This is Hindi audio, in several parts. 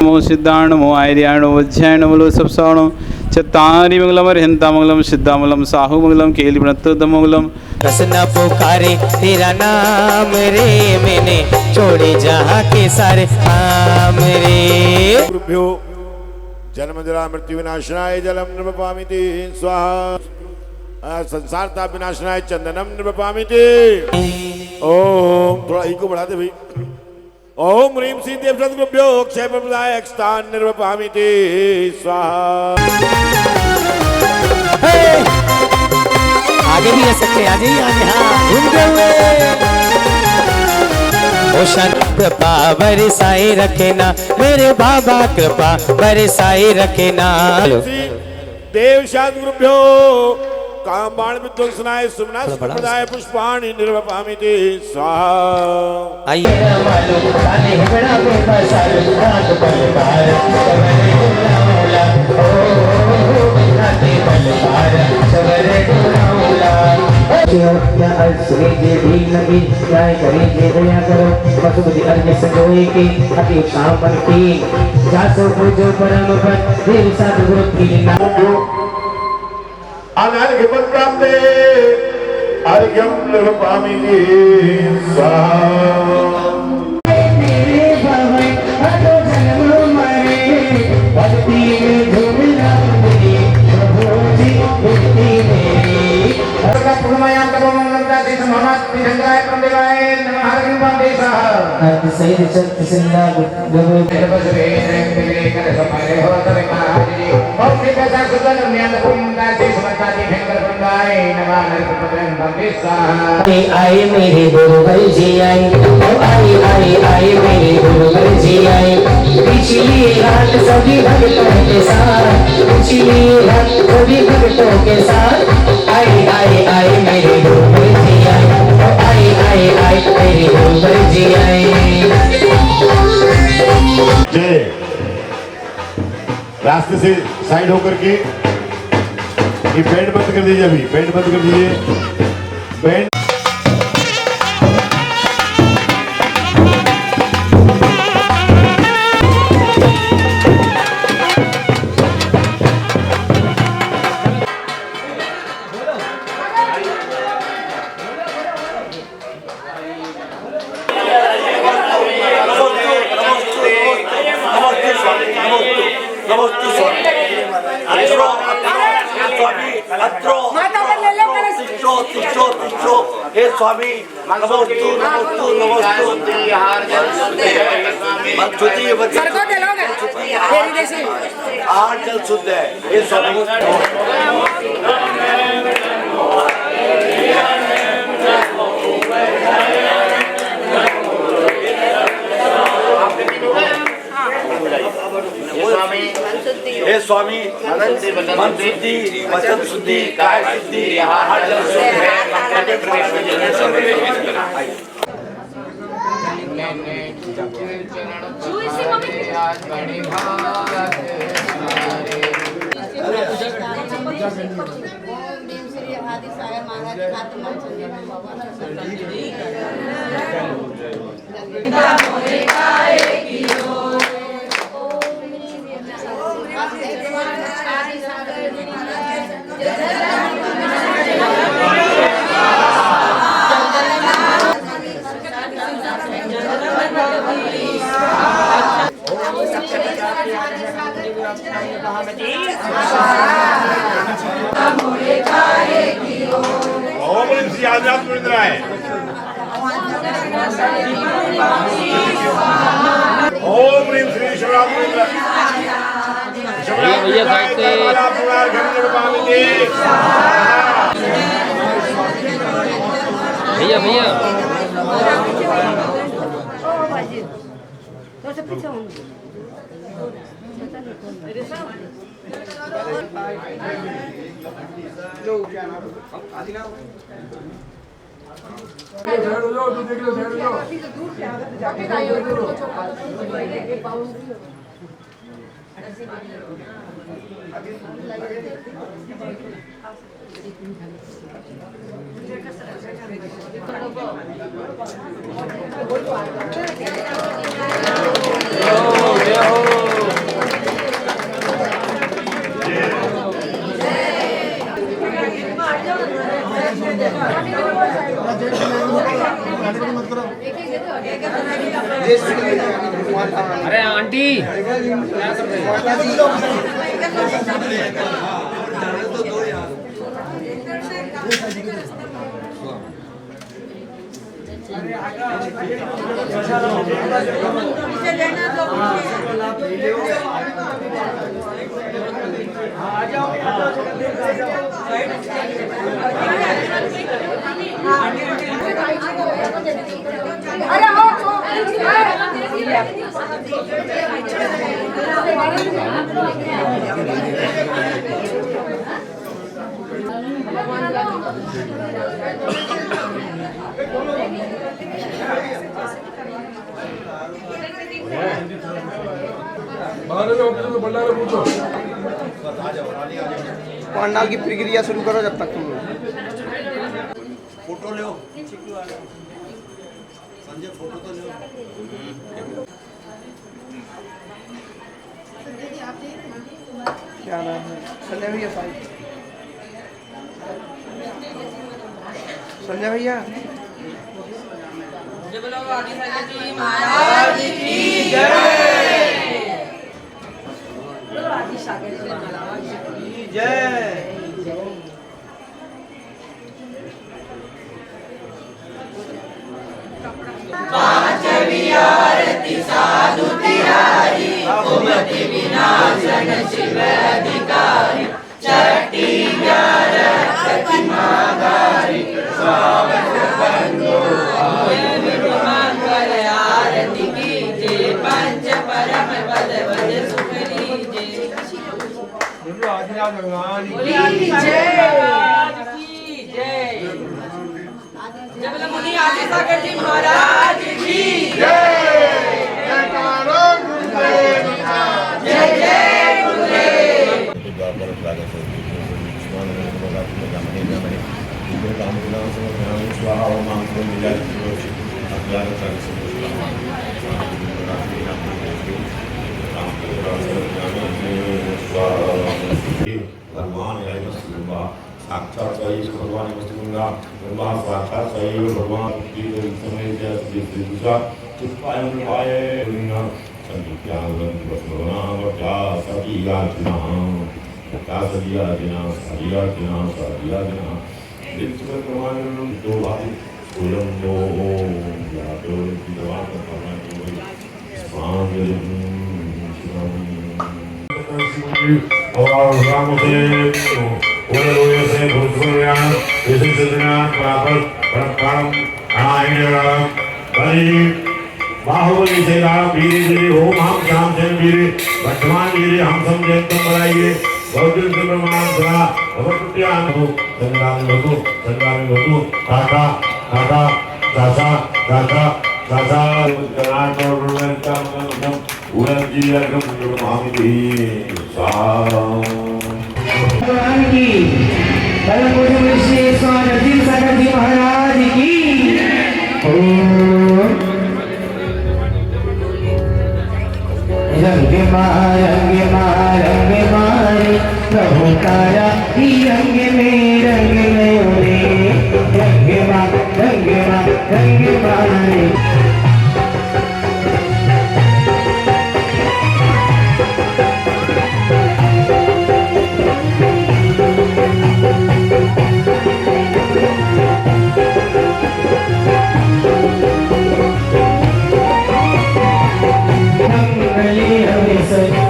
नमो सिद्धाण नमो आर्याण नमो वज्राय नमो सप्साणो चत्तारि मंगलम अर्हंता मंगलम सिद्धामंगलम साहु मंगलम केली प्रणतोदम मंगलम। रसना पुकारे तेरा नाम रे, मैंने छोड़े जहाँ के सारे काम रे। गुरुभ्यो जन्म जरा मृत्यु विनाशनाय जलम नृपपामिति स्वाहा। संसार ताप विनाशनाय चंदनम नृपपामिति। ओम थोड़ा इको बढ़ा दे भाई। ओम ह्रीम श्री देव सद्गुरुभ्यो क्षय प्रदायक स्थान नृपपामिति स्वाहा। आगे भी रह सकते हैं, आगे हाँ घूमते हुए। ओशन कृपा बरसाए रखे ना मेरे बाबा, कृपा बरसाए रखे ना। देव सद्गुरुभ्यो काम बाण विध्वंसनाय सुमनास प्रदाय पुष्पाणि निर्वपामिति स्वाहा। आइए अनर्घ्य प्राप्ते अर्घ्यं नृपपामिति स्वाहा। आए मेरे गुरुवर जी आए, आए मेरे गुरुवर जी आए। पिछली रात सभी भक्तों के साथ, पिछली रात सभी भक्तों के साथ। आए मेरे गुरुवर जी आए, आए मेरे गुरुवर जी आए। जय रास्ते से साइड होकर के ये बैंड बंद कर दीजिए, अभी बैंड बंद कर दीजिए। बैंड हे स्वामी नमोस्तु नमोस्तु नमोस्तु। आठ जल शुद्ध है हे स्वामी। हे स्वामी मन शुद्धि वचन शुद्धि काय शुद्धि हर जल शुद्ध है। ओम ह्रीम श्री शिवरात्रि भैया साइड से भैया भैया जय हो। अरे आंटी क्या कर रही पंडाल की प्रक्रिया शुरू करो जब तक तुम लोग फोटो लो संजय फोटो तो लो क्या नाम है संजय भैया साहब संजय भैया महाराज की जय पांचवी आरती साधु तिहारी भगवती विनाशन शिव अधिकारी छठी ग्यारह प्रतिमा गारी स्वागत बंधु मंगल आरती कीजे पंच परम पद पद सुख लीजे जबलमुनि आदि सागर जी महाराज की जय जय जय भगवान साक्षात भगवान वस्तुंगा ब्रह्मा साक्षात भगवान और राम से ओले से भूतपुरिया इसी सिद्धना प्रापत परम आयन बलि बाहुबली से राम वीर वीर ओम हम श्याम से वीर वर्तमान वीर हम समझे तुम बनाइए बहुदिन से प्रमाण सदा अवत्यान हो संग्राम वधु काका काका दासा दासा दासा कर्नाटक रुवेंता मनम उड़नजी अगम महामिति भगवान की स्वामी सागर जी महाराज की रंग मारे प्रभु तारा रंग में ओरे रंग मारे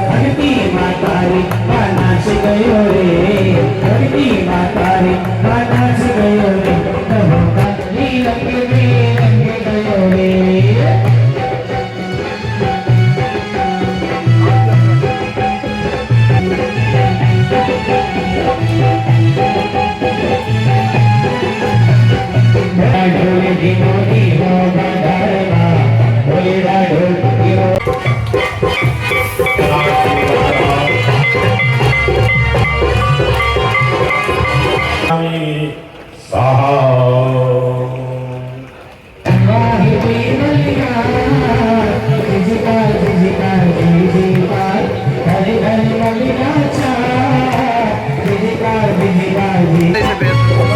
भक्ति मातारी नाच गयो रे भक्ति मातारी नाच गयो रे रंग में रंग गयो रे ढोल की मोटी हो बंधारमा ढोल की से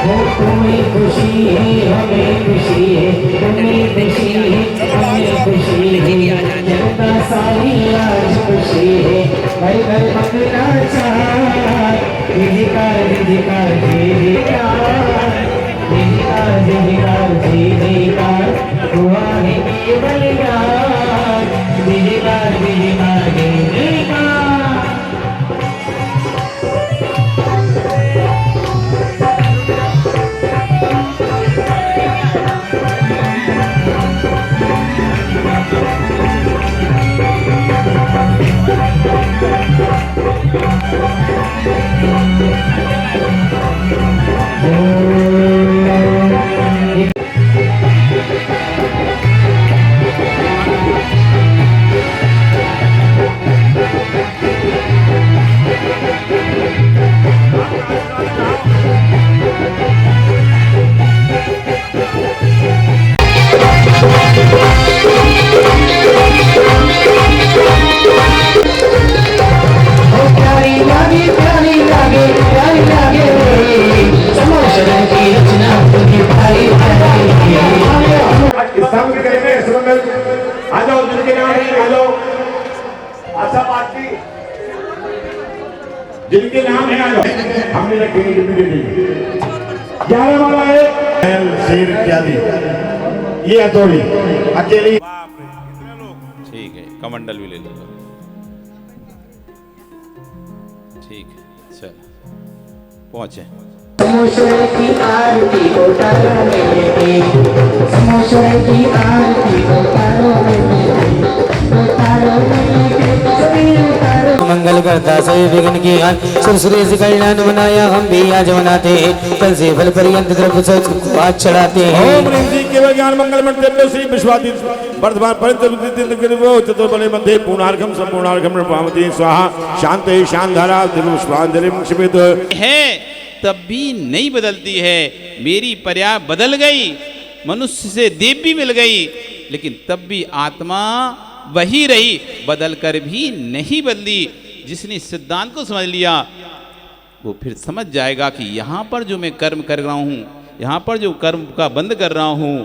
तुम्हें खुशी है हमें खुशी है तुम्हें खुशी है हमें खुशी है जनता सारी आज खुशी है घर घर मंगना चाह विधिकार विधिकार विधिकार विधिकार हुआ है केवल यार विधिकार विधिकार जिनके नाम है हमने रखे 11 वाला है शेर इत्यादि ये हथौड़ी अकेली। ठीक है, कमंडल भी ले लूंगा। ठीक है, चल पहुंचे। समोसरे की आरती उतारो मेरे समोसरे की आरती उतारो मेरे मंगल करता सभी विघ्न की सुरसुरे से कल्याण बनाया हम भी आज मनाते हैं कल से फल पर्यंत द्रव्य आज चढ़ाते हैं। ओम ह्रीं केवल ज्ञान मंगल मंत्र श्री विश्वादित वर्धमान परित चतुर्बले मध्य पूर्णार्घम संपूर्णार्घम पावती स्वाहा शांते शांधारा दिवस्वांजलिम क्षिपित है तब भी नहीं बदलती है। मेरी पर्याय बदल गई, मनुष्य से देव भी मिल गई, लेकिन तब भी आत्मा वही रही, बदल कर भी नहीं बदली। जिसने सिद्धांत को समझ लिया वो फिर समझ जाएगा कि यहाँ पर जो मैं कर्म कर रहा हूँ, यहाँ पर जो कर्म का बंद कर रहा हूँ,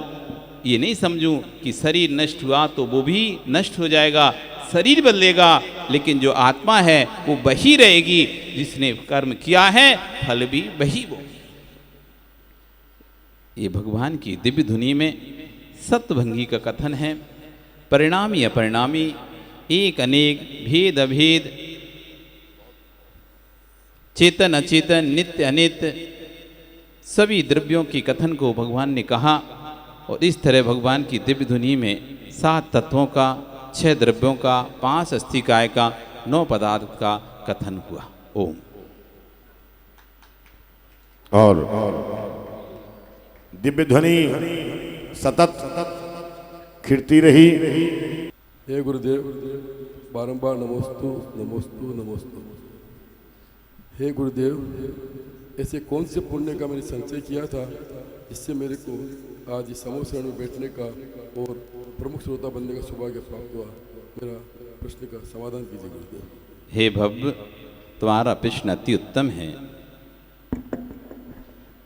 ये नहीं समझूं कि शरीर नष्ट हुआ तो वो भी नष्ट हो जाएगा, शरीर बदलेगा, लेकिन जो आत्मा है वो वही रहेगी। जिसने कर्म किया है फल भी वही वो। ये भगवान की दिव्य धुनी में सप्तभंगी का कथन है। परिणामी अपरिणामी, एक अनेक, भेद अभेद, चेतन अचेतन, नित्य अनित्य, सभी द्रव्यों की कथन को भगवान ने कहा। और इस तरह भगवान की दिव्य धुनी में 7 तत्वों का, 6 द्रव्यों का, 5 अस्थिकाय का, 9 पदार्थ का कथन हुआ। ओम। और दिव्य ध्वनि सतत खिड़ती रही। हे गुरुदेव, बारंबार नमोस्तु नमोस्तु नमोस्तु। हे गुरुदेव, ऐसे कौन से पुण्य का मैंने संचय किया था जिससे मेरे को आज इस समूह श्रेणी में बैठने का और प्रमुख श्रोता बनने का सौभाग्य प्राप्त हुआ। मेरा प्रश्न का समाधान कीजिए गुरुदेव। हे भव्य, तुम्हारा प्रश्न अति उत्तम है।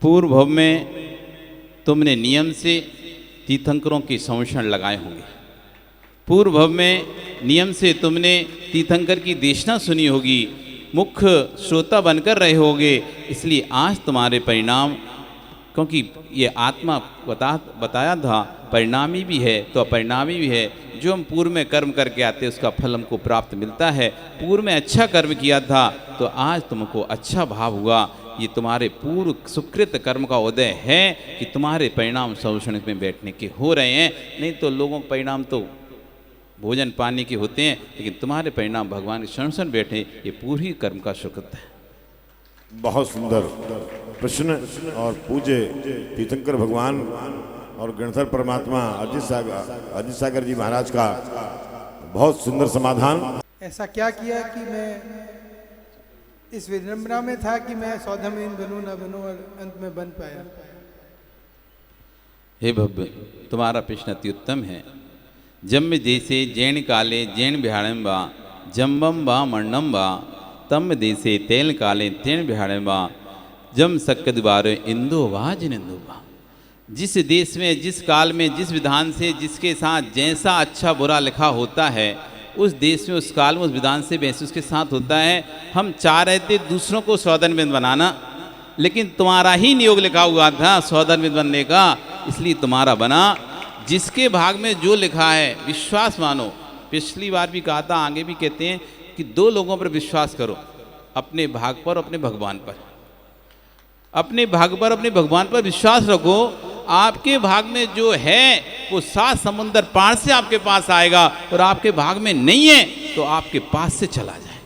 पूर्व भव में तुमने नियम से तीर्थंकरों के संरक्षण लगाए होंगे। पूर्व भव में नियम से तुमने तीर्थंकर की देशना सुनी होगी, मुख्य श्रोता बनकर रहे होगे। इसलिए आज तुम्हारे परिणाम, क्योंकि ये आत्मा बताया था परिणामी भी है तो अपरिणामी भी है। जो हम पूर्व में कर्म करके आते हैं उसका फल हमको प्राप्त मिलता है। पूर्व में अच्छा कर्म किया था तो आज तुमको अच्छा भाव हुआ। ये तुम्हारे पूर्व सुकृत कर्म का उदय है कि तुम्हारे परिणाम संरक्षण में बैठने के हो रहे हैं। नहीं तो लोगों के परिणाम तो भोजन पानी के होते हैं, लेकिन तुम्हारे परिणाम भगवान के शरण बैठे, ये पूरी कर्म का सुकृत है। बहुत सुंदर प्रश्न और पूज्य तीर्थंकर भगवान और गणधर परमात्मा अजित सागर जी महाराज का बहुत सुंदर समाधान। ऐसा क्या किया कि मैं इस विडंबना में था कि मैं सौधमीन बनूं ना बनूं और अंत में बन पाया। हे भव्य, तुम्हारा प्रश्न अति उत्तम है। जन्म देशे जैन काले जैन बिहाड़म वा जम्बम वा मरणम वा तम देशे तेल काले तेन बिहाड़म वा जम सक्कदबार इंदो वाज निंदुबा। जिस देश में, जिस काल में, जिस विधान से जिसके साथ जैसा अच्छा बुरा लिखा होता है, उस देश में, उस काल में, उस विधान से वैसे उसके साथ होता है। हम चाह रहे थे दूसरों को सौदनबिंद बनाना, लेकिन तुम्हारा ही नियोग लिखा हुआ था सौदनबिंद बनने का, इसलिए तुम्हारा बना। जिसके भाग में जो लिखा है विश्वास मानो। पिछली बार भी कहा था, आगे भी कहते हैं कि दो लोगों पर विश्वास करो, अपने भाग पर, अपने भगवान पर। अपने भाग पर, अपने भगवान पर विश्वास रखो। आपके भाग में जो है वो 7 समुंदर पार से आपके पास आएगा, और आपके भाग में नहीं है तो आपके पास से चला जाएगा।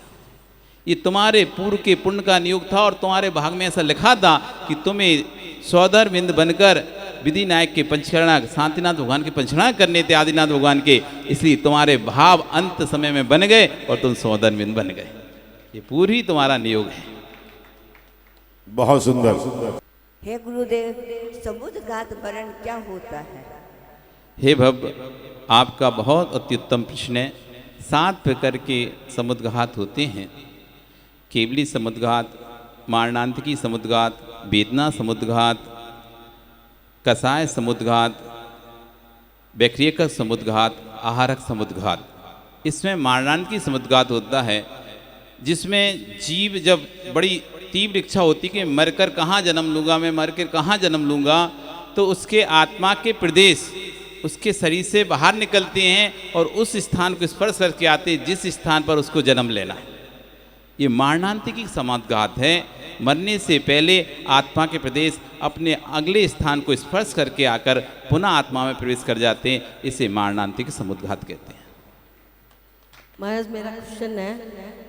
ये तुम्हारे पूर्व के पुण्य का नियोग था, और तुम्हारे भाग में ऐसा लिखा था कि तुम्हें सौदरबिंद बनकर विधि नायक के पंचकर्णा, शांतिनाथ भगवान के पंचकर्णा करने थे, आदिनाथ भगवान के। इसलिए तुम्हारे भाव अंत समय में बन गए और तुम सौदरबिंद बन गए। ये पूरी तुम्हारा नियोग है। बहुत सुंदर। हे गुरुदेव, समुद्रघात वर्ण क्या होता है? हे भव, आपका बहुत अत्युत्तम प्रश्न है। 7 प्रकार के समुद्रघात होते हैं। केवली समुद्रघात, मारणांतिकी समुद्रघात, वेदना समुद्रघात, कसाय समुद्रघात, वैक्रियक समुद्रघात, आहारक समुद्रघात। इसमें मारणांतिकी समुद्रघात होता है, जिसमें जीव जब बड़ी तीव्र इच्छा होती कि मरकर कहाँ जन्म लूँगा, मैं मरकर कहाँ जन्म लूँगा, तो उसके आत्मा के प्रदेश उसके शरीर से बाहर निकलते हैं और उस स्थान को स्पर्श करके आते जिस स्थान पर उसको जन्म लेना है। ये मारणांतिकी समुद्रघात है। मरने से पहले आत्मा के प्रदेश अपने अगले स्थान को स्पर्श करके आकर पुनः आत्मा में प्रवेश कर जाते हैं। इसे मारणांतिकी समुद्रघात कहते हैं। महाराज, मेरा क्वेश्चन है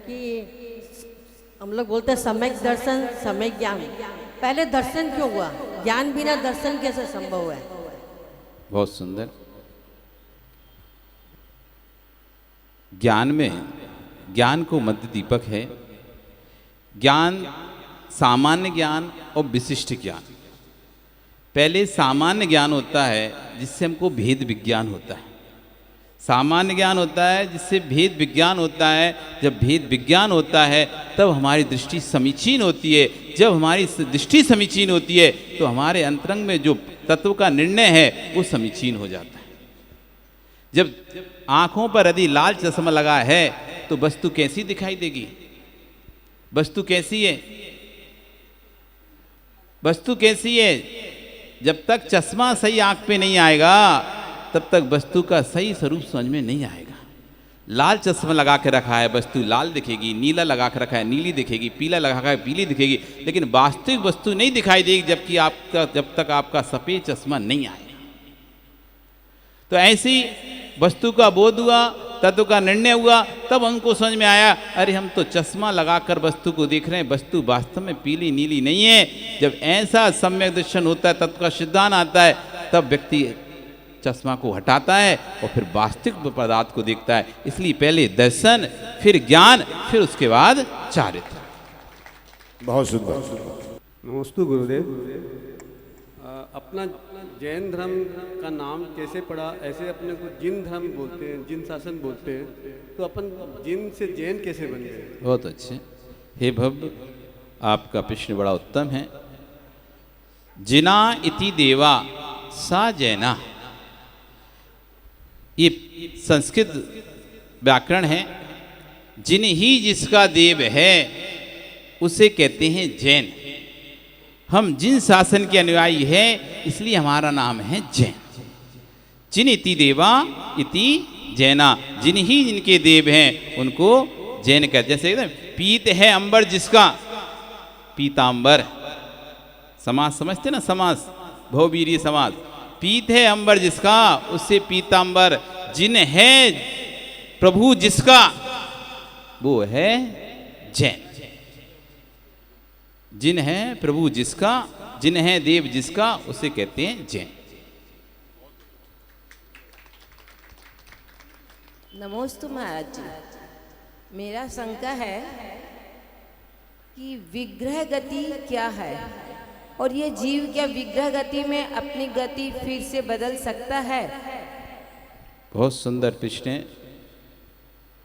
कि हम लोग बोलते हैं सम्यक दर्शन, सम्यक ज्ञान। पहले दर्शन क्यों हुआ? ज्ञान बिना दर्शन कैसे संभव है? बहुत सुंदर। ज्ञान में, ज्ञान को मध्य दीपक है। ज्ञान सामान्य ज्ञान और विशिष्ट ज्ञान। पहले सामान्य ज्ञान होता है जिससे हमको भेद विज्ञान होता है। सामान्य ज्ञान होता है जिससे भेद विज्ञान होता है। जब भेद विज्ञान होता है तब हमारी दृष्टि समीचीन होती है। जब हमारी दृष्टि समीचीन होती है तो हमारे अंतरंग में जो तत्व का निर्णय है वो समीचीन हो जाता है। जब आँखों पर यदि लाल चश्मा लगा है तो वस्तु कैसी दिखाई देगी? वस्तु कैसी है? वस्तु कैसी है? जब तक चश्मा सही आँख पे नहीं आएगा तब तक वस्तु का सही स्वरूप समझ में नहीं आएगा। लाल चश्मा लगा के रखा है, वस्तु लाल दिखेगी। नीला लगा के रखा है, नीली दिखेगी। पीला लगा के पीली दिखेगी, लेकिन वास्तविक वस्तु नहीं दिखाई देगी जब तक आपका सफ़ेद चश्मा नहीं आएगा। तो ऐसी वस्तु का बोध हुआ, तत्व का निर्णय हुआ, तब उनको समझ में आया, अरे हम तो चश्मा लगाकर वस्तु को देख रहे हैं, वस्तु वास्तव में पीली नीली नहीं है। जब ऐसा सम्यक दर्शन होता है, तत्व का सिद्धांत आता है, तब व्यक्ति चश्मा को हटाता है और फिर वास्तविक पदार्थ को देखता है। इसलिए पहले दर्शन, फिर ज्ञान, फिर उसके बाद चारित्र। बहुत सुंदर। नमस्ते गुरुदेव। अपना जैन धर्म का नाम कैसे पड़ा? ऐसे अपने को जिन धर्म बोलते हैं, जिन शासन बोलते हैं, तो अपन जिन से जैन कैसे बन गए? बहुत अच्छे। हे भव, आपका प्रश्न बड़ा उत्तम है। जिना इति देवा सा जैना, ये संस्कृत व्याकरण है। जिन ही जिसका देव है उसे कहते हैं जैन। हम जिन शासन के अनुयायी हैं इसलिए हमारा नाम है जैन। जिन इति देवा इति जैना, जिन ही जिनके देव हैं उनको जैन कहते। जैसे एकदम पीत है अंबर जिसका, पीतांबर समाज समझते ना, समास बहुवीरीय समाज। पीत है अंबर जिसका, उससे पीतांबर। जिन है प्रभु जिसका, वो है जैन। जिन है प्रभु जिसका, जिन है देव जिसका, उसे कहते हैं जैन। नमोस्तु महाराज जी, मेरा शंका है कि विग्रह गति क्या है, और ये जीव क्या विग्रह गति में अपनी गति फिर से बदल सकता है? बहुत सुंदर प्रश्न है।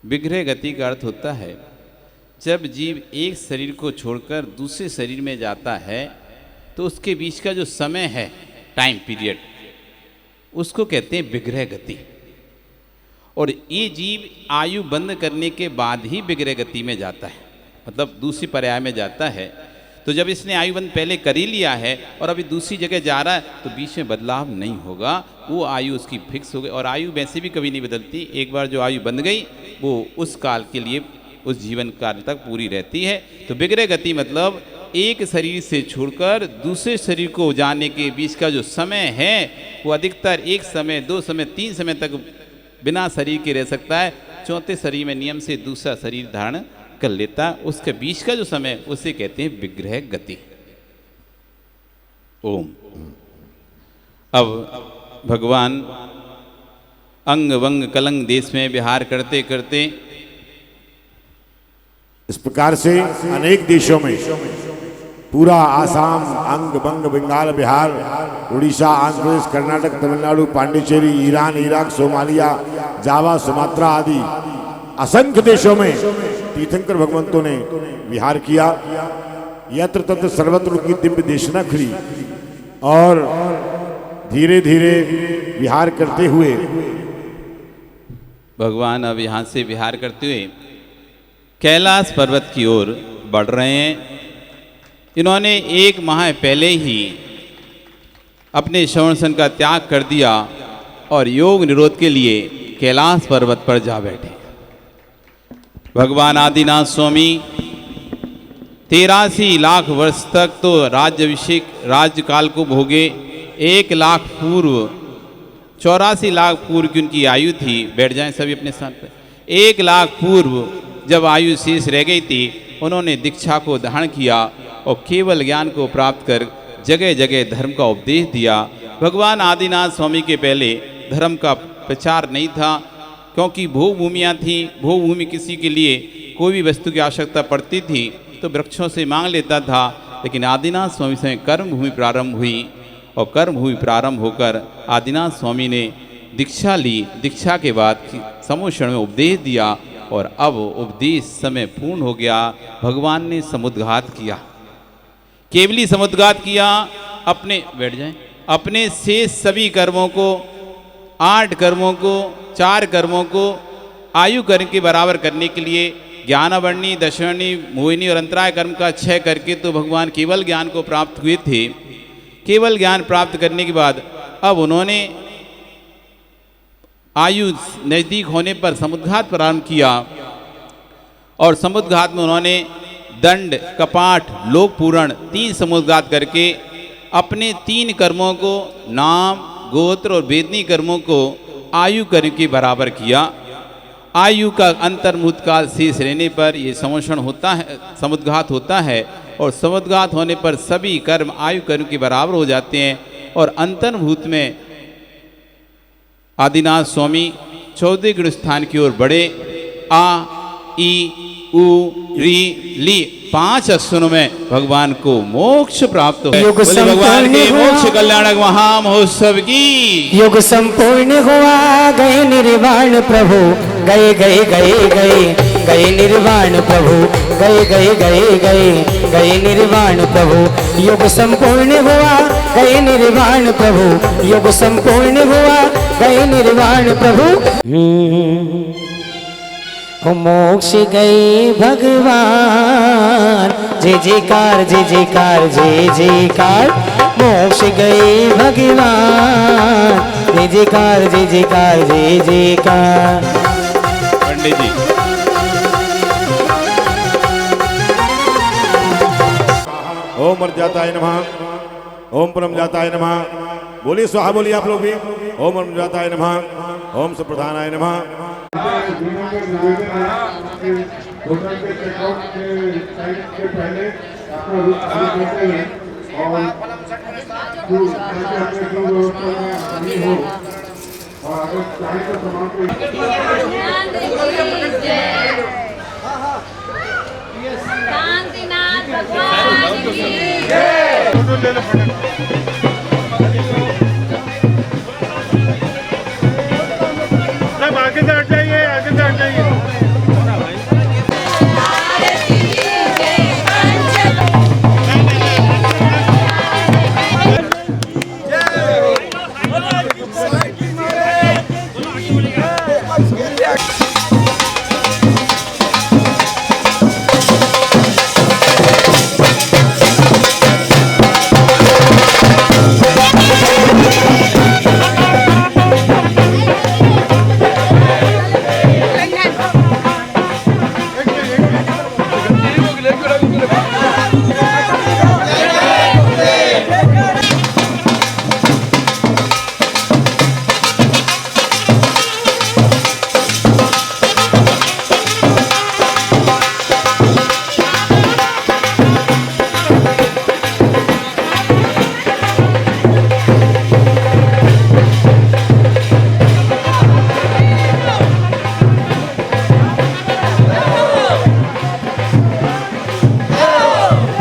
विग्रह गति का अर्थ होता है जब जीव एक शरीर को छोड़कर दूसरे शरीर में जाता है तो उसके बीच का जो समय है, टाइम पीरियड, उसको कहते हैं विग्रह गति। और ये जीव आयु बंद करने के बाद ही विग्रह गति में जाता है, मतलब दूसरी पर्याय में जाता है। तो जब इसने आयु बंद पहले कर ही लिया है और अभी दूसरी जगह जा रहा है तो बीच में बदलाव नहीं होगा, वो आयु उसकी फिक्स हो गई। और आयु वैसे भी कभी नहीं बदलती, एक बार जो आयु बंध गई वो उस काल के लिए, उस जीवन काल तक पूरी रहती है। तो विग्रह गति मतलब एक शरीर से छोड़कर दूसरे शरीर को जाने के बीच का जो समय है वो अधिकतर 1 समय, 2 समय, 3 समय तक बिना शरीर के रह सकता है। चौथे शरीर में नियम से दूसरा शरीर धारण कर लेता है। उसके बीच का जो समय उसे कहते हैं विग्रह गति। ओम। अब भगवान अंग वंग कलंग देश में विहार करते करते इस प्रकार से अनेक देशों में, पूरा Assam, Anga Banga, Bengal, Bihar, Orissa, Andhra Pradesh, Karnataka, Tamil Nadu, Pondicherry, Iran, Iraq, Somalia, Java, Sumatra आदि असंख्य देशों में तीर्थंकर भगवंतों ने विहार किया। यत्र तत्र सर्वत्र उनकी दिव्य देशना खुली और धीरे धीरे विहार करते हुए भगवान अब यहाँ से विहार करते हुए कैलाश पर्वत की ओर बढ़ रहे हैं। इन्होंने 1 माह पहले ही अपने श्रवण सन का त्याग कर दिया और योग निरोध के लिए कैलाश पर्वत पर जा बैठे। भगवान आदिनाथ स्वामी 83 लाख वर्ष तक तो राज्याभिषेक राज्यकाल को भोगे। 1 लाख पूर्व, 84 लाख पूर्व की उनकी आयु थी। बैठ जाएं सभी अपने स्थान पर। 1 लाख पूर्व जब आयु शेष रह गई थी, उन्होंने दीक्षा को धारण किया और केवल ज्ञान को प्राप्त कर जगह जगह धर्म का उपदेश दिया। भगवान आदिनाथ स्वामी के पहले धर्म का प्रचार नहीं था, क्योंकि भोग भूमियाँ थी। भोग भूमि किसी के लिए कोई भी वस्तु की आवश्यकता पड़ती थी तो वृक्षों से मांग लेता था, लेकिन आदिनाथ स्वामी से कर्म भूमि प्रारंभ हुई और कर्म भूमि प्रारंभ होकर आदिनाथ स्वामी ने दीक्षा ली। दीक्षा के बाद समूह क्षण में उपदेश दिया और अब उपदेश समय पूर्ण हो गया। भगवान ने समुद्घात किया, केवली समुद्घात किया। अपने बैठ जाएं, अपने शेष सभी कर्मों को, 8 कर्मों को, 4 कर्मों को आयु कर्म के बराबर करने के लिए ज्ञानवर्णी, दशवर्णी, मोहिनी और अंतराय कर्म का 6 करके तो भगवान केवल ज्ञान को प्राप्त हुए थे। केवल ज्ञान प्राप्त करने के बाद अब उन्होंने आयु नज़दीक होने पर समुद्घात प्रारंभ किया और समुद्घात में उन्होंने दंड, कपाट, लोक पूरण 3 समुद्घात करके अपने 3 कर्मों को, नाम, गोत्र और वेदनी कर्मों को आयु कर्म के बराबर किया। आयु का अंतर्मुहूर्त काल शेष रहने पर ये समोषण होता है, समुद्घात होता है और समुद्घात होने पर सभी कर्म आयु कर्म के बराबर हो जाते हैं। और अंतर्मुहूर्त में आदिनाथ स्वामी 14 गुण स्थान की ओर बढ़े। आ, ई, उ, री, ली 5 अक्षरों में भगवान को मोक्ष प्राप्त हो। बोले भगवान के मोक्ष कल्याणक महामहोत्सव की। युग संपूर्ण हुआ, गए निर्वाण प्रभु, गए गए गए गए गए निर्वाण प्रभु, गए गए गए गए गए निर्वाण प्रभु। युग संपूर्ण हुआ, गए निर्वाण प्रभु, युग संपूर्ण हुआ, गए निर्वाण प्रभु। मोक्ष गए भगवान, जय जयकार जय जयकार जय जयकार। मोक्ष गए भगवान, जय जयकार जय जयकार जय जयकार। पंडित जी ओम मर्यादाय नमः, ओम परम जाताय नमः। बोलिए स्वाहा, बोलिए आप लोग भी। ओम परम जाताय नमः, ओम सप्रधानाय नमः। शांतिनाथ भगवान की जय। सब आगे से हट जाइए, आगे से हट जाइए।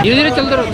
धीरे धीरे चलते रहो।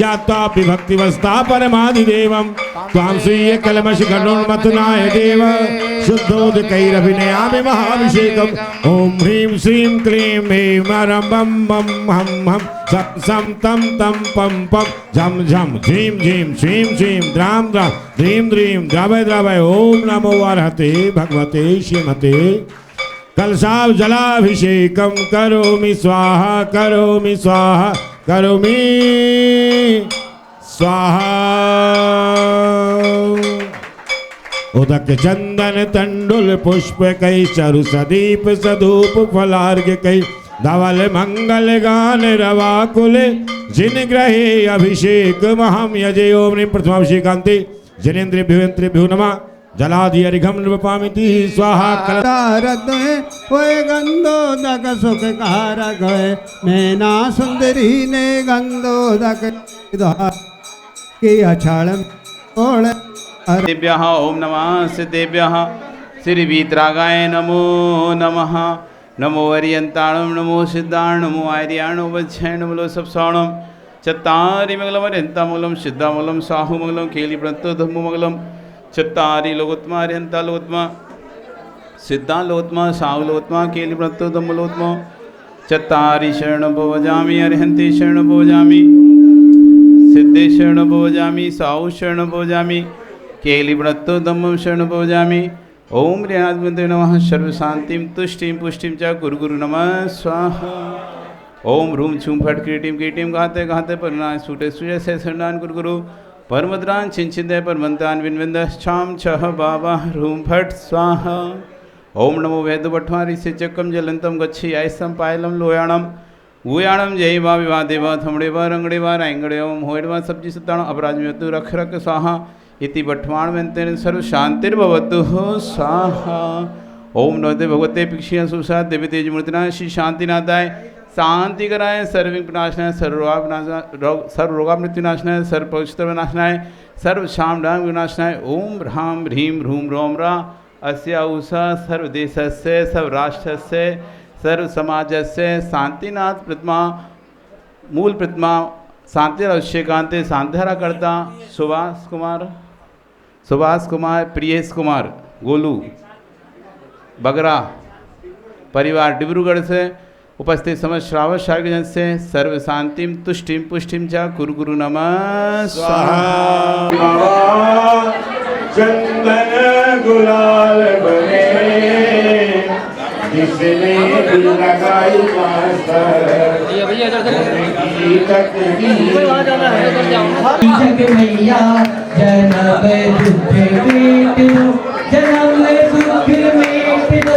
ज्ञात्वापि भक्तिवस्ता परमाधिदेवं त्वां स्वीय कलमशकरुणमथुनाय देव शुद्धोदकैरभिनयामि महाभिषेकम् ॐ ह्रीं श्रीं क्लीं ह्रीं हरं बं बं हं हं सं सं तं तं पं पं झं झं झीं झीं श्रीं श्रीं द्रां द्रां ह्रीं ह्रीं द्रवय द्रवय ॐ नमो अर्हते भगवते श्रीमते कलशाव जलाभिषेकं करोमि स्वाहा करोमि स्वाहा करोमि स्वाहा उदक चंदन तंडुल पुष्प कई चरु सदीप सधूप फलार्घ कई धवल मंगल गान रवा कुले जिन ग्रहे अभिषेक महम यजे ओम ह्रीं प्रथमाभिषेकान्ते जनेन्द्रेभ्यो नमः जलादि अर्घ्यं नृपामिति स्वाहा कारक ओए गंधोदक सुख कारक नैना सुंदरी ने गंधोदक के अछाड़ ओढ़ देव्यः ओम नमः सिद्धेभ्यः श्री वीतरागाय नमो नमः नमो अरियंताणम नमो सिद्धाण नमो आर्याणो वच्छय नमो सप्साणम चत्तारि मंगलम अरियंतामंगलम सिद्धामंगलम साहुमंगलम केलिप्रतो धम्ममंगलम चत्तारि लोकोत्तमा अरिहंता लोकोत्तमा सिद्धा लोकोत्तमा साहु लोकोत्तमा केलिप्रतो धम्मलोत्तमा चत्तारि शरणं भवजामि अरिहन्ति शरणं भवजामि सिद्धे शरणं भवजामि साहु शरणं भवजामि केलिप्रतो धम्मं शरणं भवजामि ओम ह्रीं नमः सर्वशान्तिं तुष्टिं पुष्टिं च गुरु नमः स्वाहा ओम ह्रूं छूं फट क्रीटिं कीटिं घाते घाते परनाय सूटे सूर्य से शरणान गुरु परमद्रान छिंचिंदे परमंतान विनविंदश्चाम छह बाबा ह्रूं फट स्वाहा ओम नमो वेदवठ्वारि से चक्कम जलंतम गच्छि आयसम पायलम लोयाणम गुयाणम जय वा विवा देवा थमड़े वा रंगड़े वा रायंगड़े ओम होड़ वा सब्जी सताण अपराज में रख रख स्वाहा इति बठवाण वेंतेन सर्व शांतिर्भवतु स्वाहा ओम नमस्ते भगवते पिक्षिया सुसा देवी तेज मूर्तिना श्री शांतिनाथाय शांति कराय सर्वविघ्ननाशनाय सर्व रोगामृत्युनाशनाय सर्व पवित्र विनाशनाय सर्व शाम डाम विनाशनाय ओम ह्रां ह्रीं ह्रूं रोम रा अस्या उषा सर्वदेशस्य सर्वराष्ट्रस्य सर्व समाजस्य शांतिनाथ प्रतिमा मूल प्रतिमा शांति अभिषेकांते शांतिहरा करता सुभाष कुमार प्रियेश कुमार गोलू बगरा परिवार डिब्रूगढ़ से उपस्थित समस्त श्रावक शार्गजन से सर्व शांतिम तुष्टिं पुष्टिं च गुरु नमः स्वाहा चंदन गुलाल बने जिसने दिल लगाई जग मैया जन्म दुख मेट दो जन्म दुख मेट दो।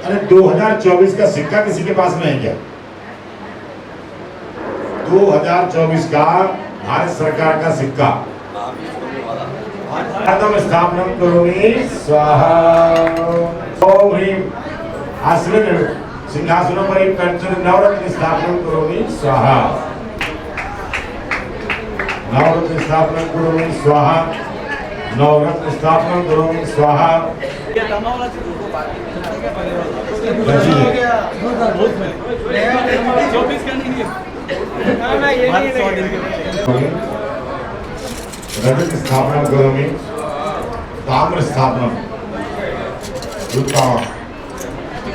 अरे 2024 का सिक्का किसी के पास में है क्या? 2024 का भारत सरकार का सिक्का स्थापना करोमि स्वाहा ओम ह्रीं आश्रय सिंहासन पर कंचन नवरत्न स्थापना करोमि स्वाहा नवरत्न स्थापना करोमि स्वाहा नवरत्न स्थापना करोमि स्वाहा रजत स्थापना करोमि ताम्र स्थापना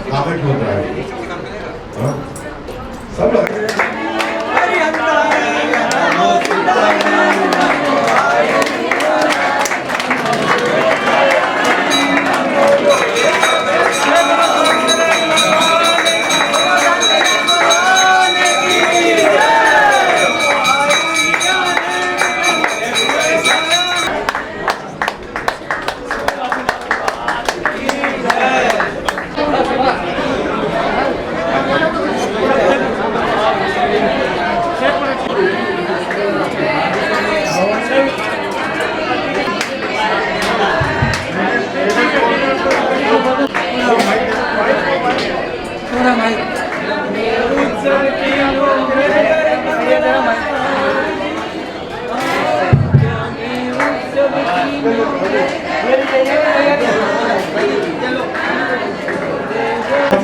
ताम्र क्यों होता है सब लोग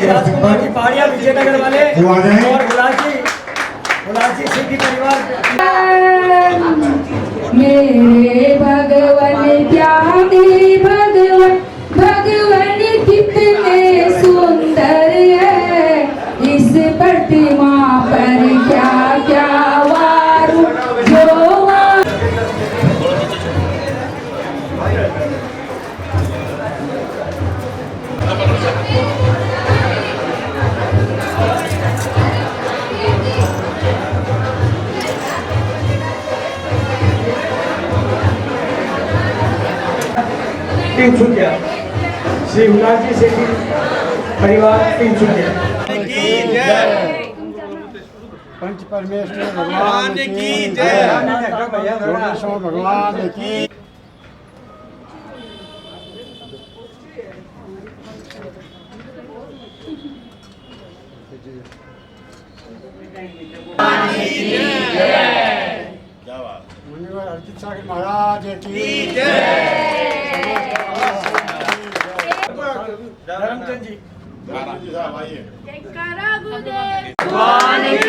राजकुमार की पहाड़िया विजयनगर वाले और गुलाजी सिद्धि परिवार मेरे भगवन प्यारे भगवन भगवन कितने सुंदर है इस प्रतिमा पर क्या क्या वारू जो तीन छुट्टियां श्री गुलाजी सिद्धि परिवार तीन छुट्टियां पंच परमेश्वर भगवान की जय भगवान की मुनिवर अर्जित सागर महाराज की जय धर्मचंद जी जयकारा गुरुदेव